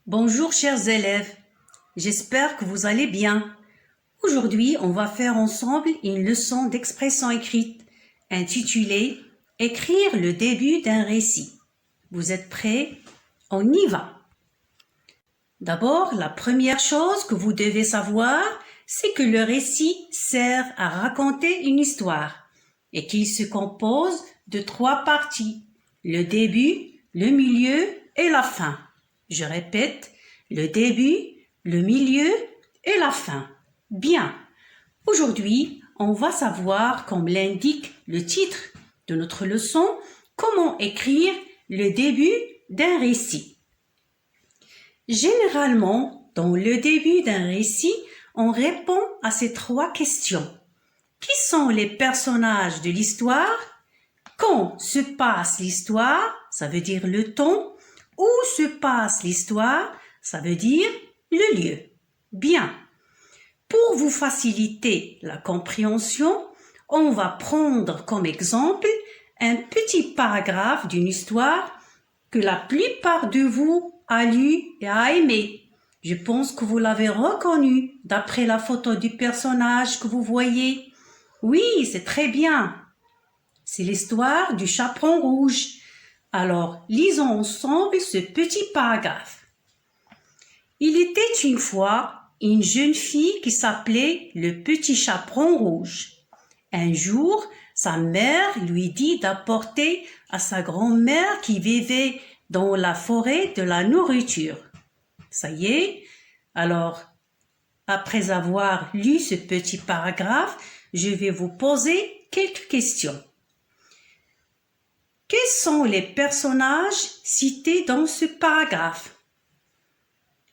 Bonjour chers élèves, j'espère que vous allez bien. Aujourd'hui, on va faire ensemble une leçon d'expression écrite intitulée « Écrire le début d'un récit ». Vous êtes prêts? On y va. D'abord, la première chose que vous devez savoir, c'est que le récit sert à raconter une histoire et qu'il se compose de 3 parties, le début, le milieu et la fin. Je répète, le début, le milieu et la fin. Bien, aujourd'hui, on va savoir, comme l'indique le titre de notre leçon, comment écrire le début d'un récit. Généralement, dans le début d'un récit, on répond à ces 3 questions. Qui sont les personnages de l'histoire? Quand se passe l'histoire? Ça veut dire le temps. Où se passe l'histoire? Ça veut dire le lieu. Bien. Pour vous faciliter la compréhension, on va prendre comme exemple un petit paragraphe d'une histoire que la plupart de vous a lu et a aimé. Je pense que vous l'avez reconnu d'après la photo du personnage que vous voyez. Oui, c'est très bien. C'est l'histoire du chaperon rouge. Alors, lisons ensemble ce petit paragraphe. Il était une fois une jeune fille qui s'appelait le petit chaperon rouge. Un jour, sa mère lui dit d'apporter à sa grand-mère qui vivait dans la forêt de la nourriture. Ça y est, alors, après avoir lu ce petit paragraphe, je vais vous poser quelques questions. Quels sont les personnages cités dans ce paragraphe?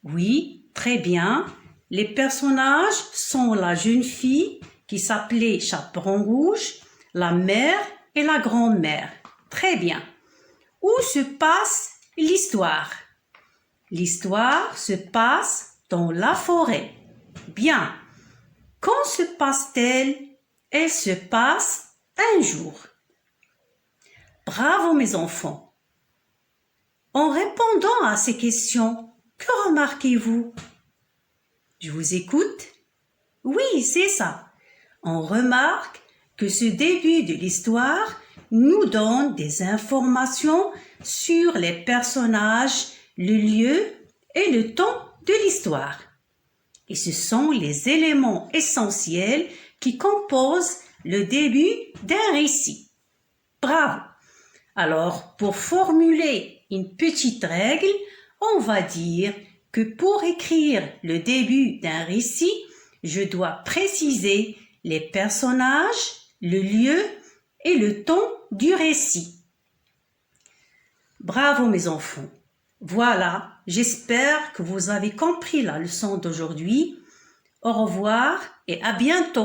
Oui, très bien. Les personnages sont la jeune fille qui s'appelait Chaperon Rouge, la mère et la grand-mère. Très bien. Où se passe l'histoire? L'histoire se passe dans la forêt. Bien. Quand se passe-t-elle? Elle se passe un jour. Bravo mes enfants! En répondant à ces questions, que remarquez-vous? Je vous écoute? Oui, c'est ça. On remarque que ce début de l'histoire nous donne des informations sur les personnages, le lieu et le temps de l'histoire. Et ce sont les éléments essentiels qui composent le début d'un récit. Bravo! Alors, pour formuler une petite règle, on va dire que pour écrire le début d'un récit, je dois préciser les personnages, le lieu et le temps du récit. Bravo mes enfants! Voilà, j'espère que vous avez compris la leçon d'aujourd'hui. Au revoir et à bientôt!